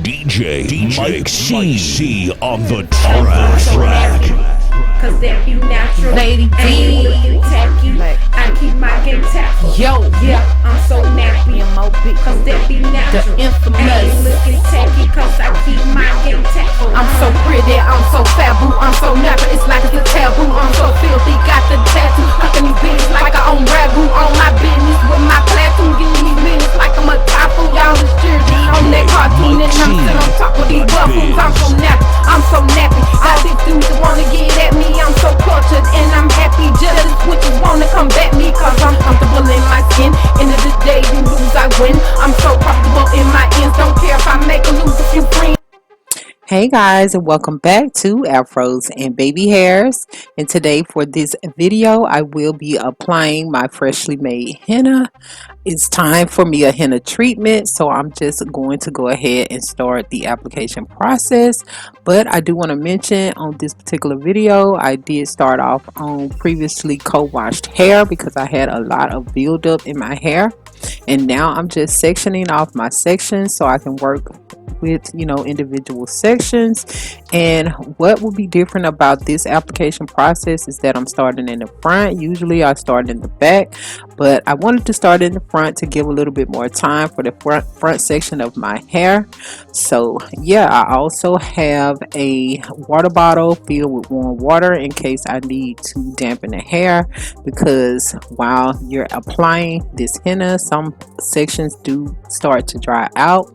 DJ Mike C on the track. Cause that be natural. Lady D. Ain't looking tacky. I keep my game tacky. Yo, yeah, I'm so nappy. Cause that be natural. The infamous. Ain't looking tacky. Cause I keep my game tacky. I'm so pretty, I'm so faboo, I'm so nappy, it's like it's a taboo. I'm so filthy, got the tattoo, cooking these bitches like I own ragu. On my business with my platoon, getting these minutes like I'm a typhoon. Y'all is cheering on that cartoon, and I'm sitting on top of these buffoons. I'm so nappy, I'm so nappy. All these dudes that wanna get at me, I'm so cultured and I'm happy. Jealous witches wanna come back me, cause I'm comfortable in my skin. End of the day, you lose, I win. I'm so comfortable in my ends, don't care if I make or lose a few friends. Hey guys, and welcome back to Airfros and Babyhairs. And today for this video I will be applying my freshly made henna. It's time for me a henna treatment, so I'm just going to go ahead and start the application process. But I do want to mention on this particular video I did start off on previously co-washed hair because I had a lot of buildup in my hair, and now I'm just sectioning off my sections so I can work with individual sections. And what will be different about this application process is that I'm starting in the front. Usually I start in the back, but I wanted to start in the front to give a little bit more time for the front section of my hair. So yeah, I also have a water bottle filled with warm water in case I need to dampen the hair, because while you're applying this henna, some sections do start to dry out,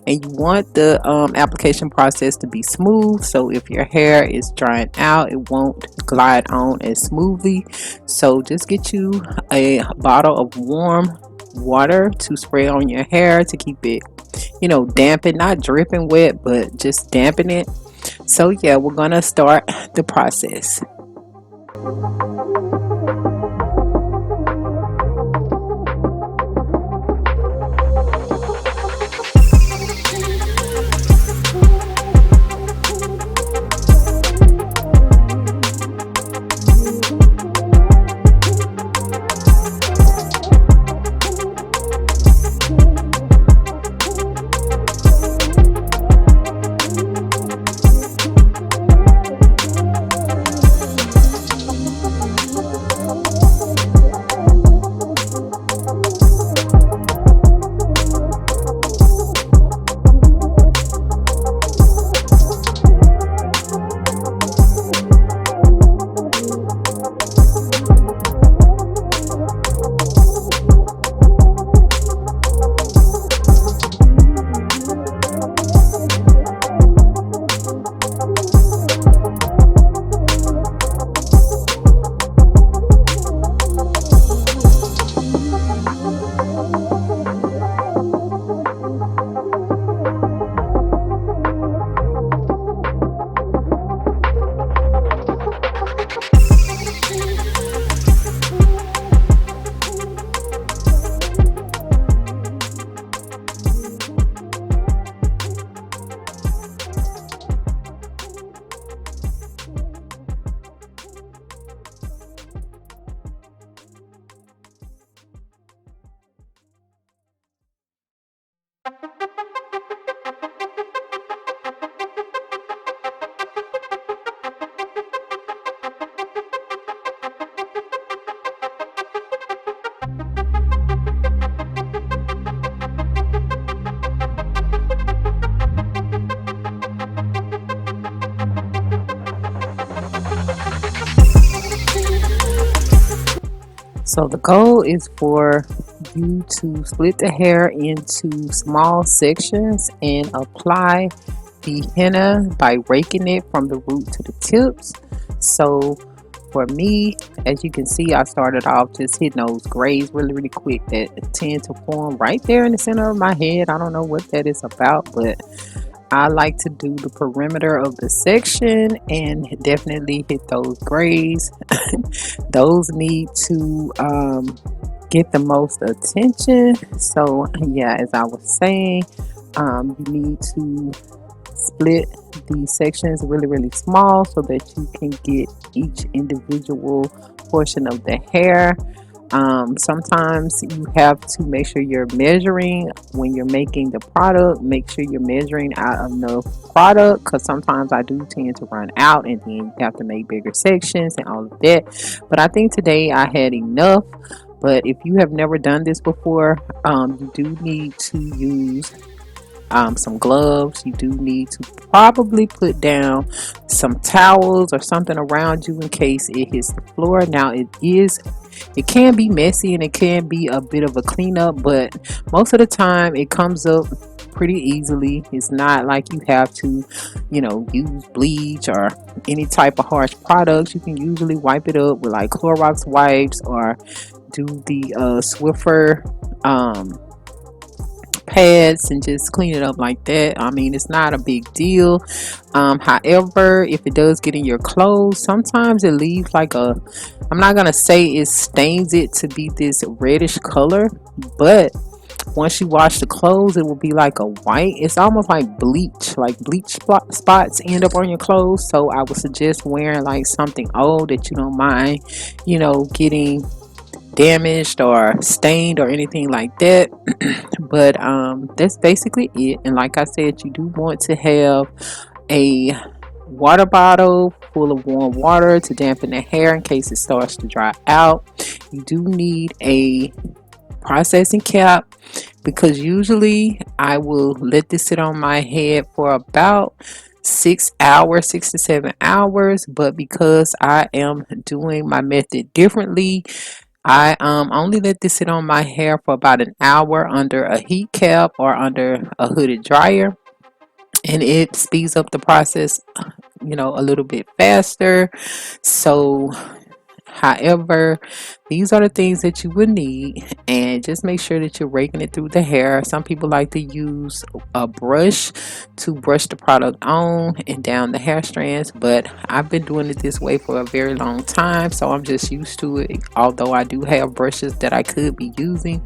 and you want the application process to be smooth. So if your hair is drying out, it won't glide on as smoothly. So just get you a bottle of warm water to spray on your hair to keep it dampened, not dripping wet, but just dampen it. So yeah, we're gonna start the process. So the goal is for you to split the hair into small sections and apply the henna by raking it from the root to the tips. So for me, as you can see, I started off just hitting those grays really quick that tend to form right there in the center of my head. I don't know what that is about, but I like to do the perimeter of the section and definitely hit those grays. Those need to get the most attention. So yeah, as I was saying, you need to split the sections really small so that you can get each individual portion of the hair. Sometimes you have to make sure you're measuring when you're making the product. Make sure you're measuring out enough product, because sometimes I do tend to run out and then you have to make bigger sections and all of that. But I think today I had enough. But if you have never done this before, you do need to use some gloves. You do need to probably put down some towels or something around you in case it hits the floor. Now it can be messy and it can be a bit of a cleanup, but most of the time it comes up pretty easily. It's not like you have to, use bleach or any type of harsh products. You can usually wipe it up with like Clorox wipes or do the Swiffer pads and just clean it up like that. I mean, it's not a big deal. However, if it does get in your clothes, sometimes it leaves like I'm not gonna say it stains it to be this reddish color, but once you wash the clothes, it will be like a white. It's almost like bleach spots end up on your clothes. So I would suggest wearing like something old that you don't mind, getting damaged or stained or anything like that. But that's basically it. And like I said, you do want to have a water bottle full of warm water to dampen the hair in case it starts to dry out. You do need a processing cap, because usually I will let this sit on my head for about 6 to 7 hours, but because I am doing my method differently, I only let this sit on my hair for about an hour under a heat cap or under a hooded dryer, and it speeds up the process a little bit faster. So however, these are the things that you would need, and just make sure that you're raking it through the hair. Some people like to use a brush to brush the product on and down the hair strands, but I've been doing it this way for a very long time, so I'm just used to it, although I do have brushes that I could be using.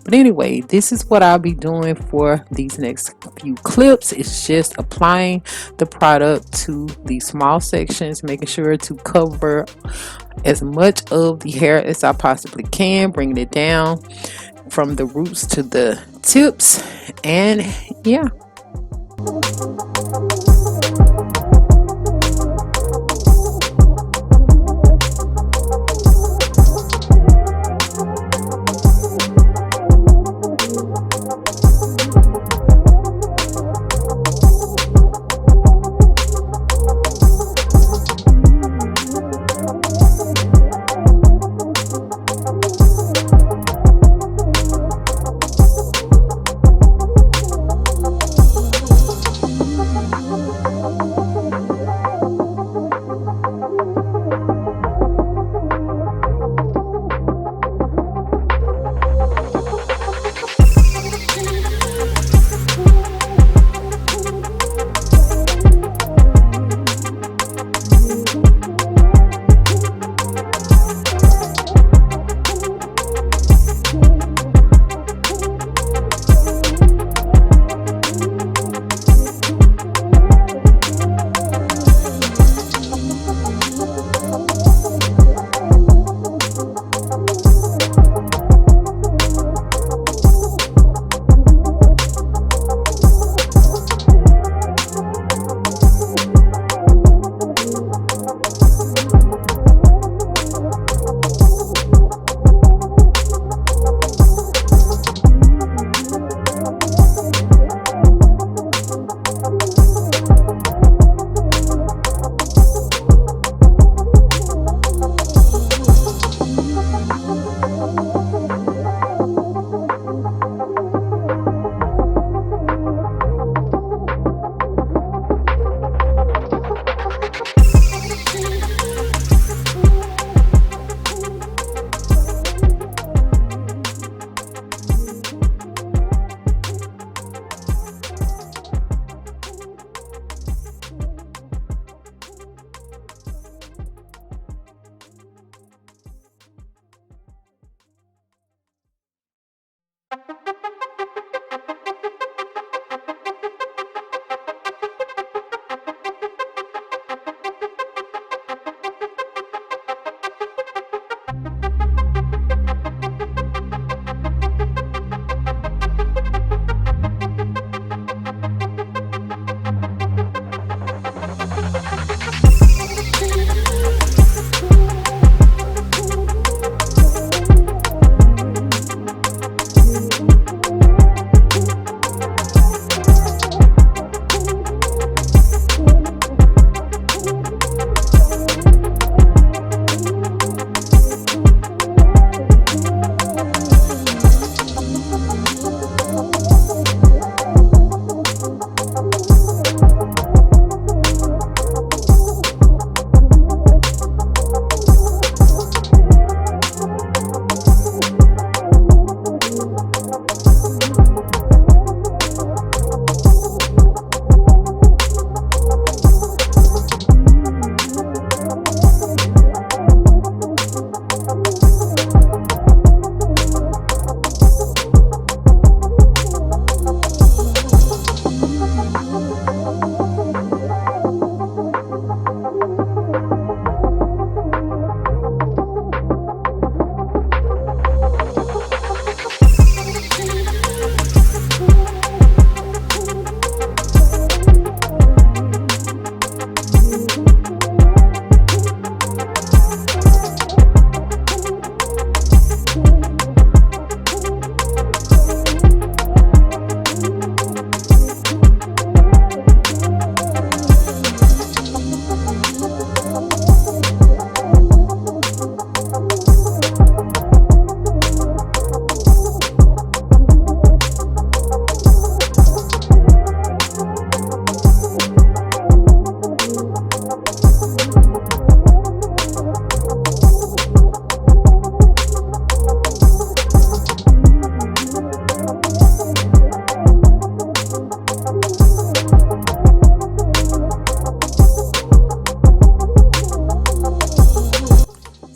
But anyway, this is what I'll be doing for these next few clips. It's just applying the product to these small sections, making sure to cover as much of the hair as I possibly can, bringing it down from the roots to the tips. And yeah.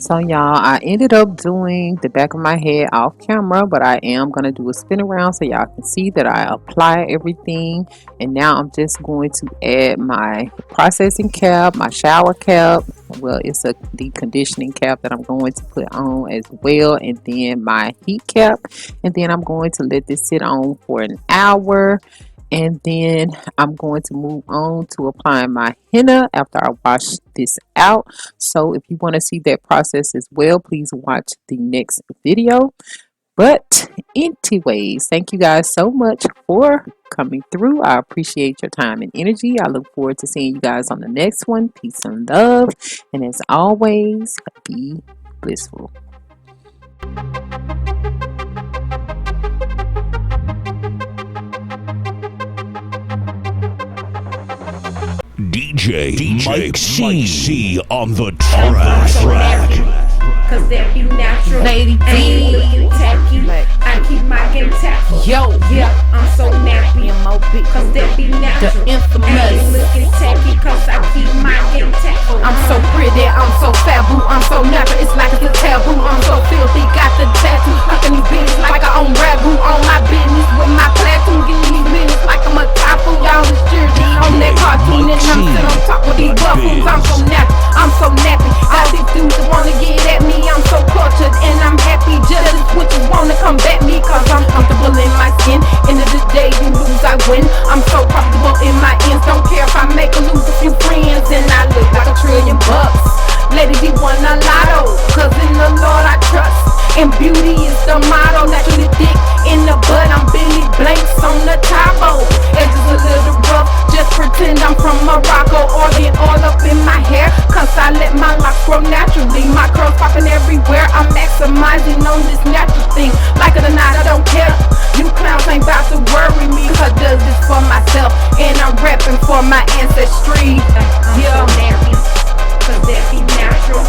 So y'all, I ended up doing the back of my head off camera, but I am going to do a spin around so y'all can see that I apply everything. And now I'm just going to add my processing cap, my shower cap. Well, it's a deep conditioning cap that I'm going to put on as well, and then my heat cap. And then I'm going to let this sit on for an hour. And then I'm going to move on to applying my henna after I wash this out. So if you want to see that process as well, please watch the next video. But anyways, thank you guys so much for coming through. I appreciate your time and energy. I look forward to seeing you guys on the next one. Peace and love. And as always, be blissful. DJ Mike C on the track. Cause that be natural. Lady D. Ain't looking tacky. I keep my game tactful. Yo, Yeah, I'm so nappy. Cause that be natural. The infamous. Ain't looking tacky. Cause I keep my game tactful. I'm so pretty, I'm so fabu, I'm so natural, it's like it's a taboo. I'm so filthy, got the tattoo, fucking these bitches like I own ragu. On my business with my platoon, getting these minutes like I'm a typhoon. Y'all is jersey on that cartoon, and I'm sitting on top with these buffoons. I'm so nappy, I'm so nappy. All these dudes that wanna get at me, I'm so cultured and I'm happy. Jealous switches wanna come back me, cause I'm comfortable in my skin. End of the day, you lose, I win. I'm so comfortable in my ends, don't care if I make or lose a few friends, and I look like $1 trillion. Lady D won a lotto, cause in the Lord I trust, and beauty is the motto. Naturally thick in the bud, I'm Billy Blanks on the Tabo. Edges a little rough, just pretend I'm from Morocco. Organ all up in my hair, cause I let my locks grow naturally. My curls popping everywhere, I'm maximizing on this natural thing. Like it or not, I don't care. You clowns ain't about to worry me, cause I does this for myself, and I'm repping for my ancestry. I'm so nappy. Cause that be natural.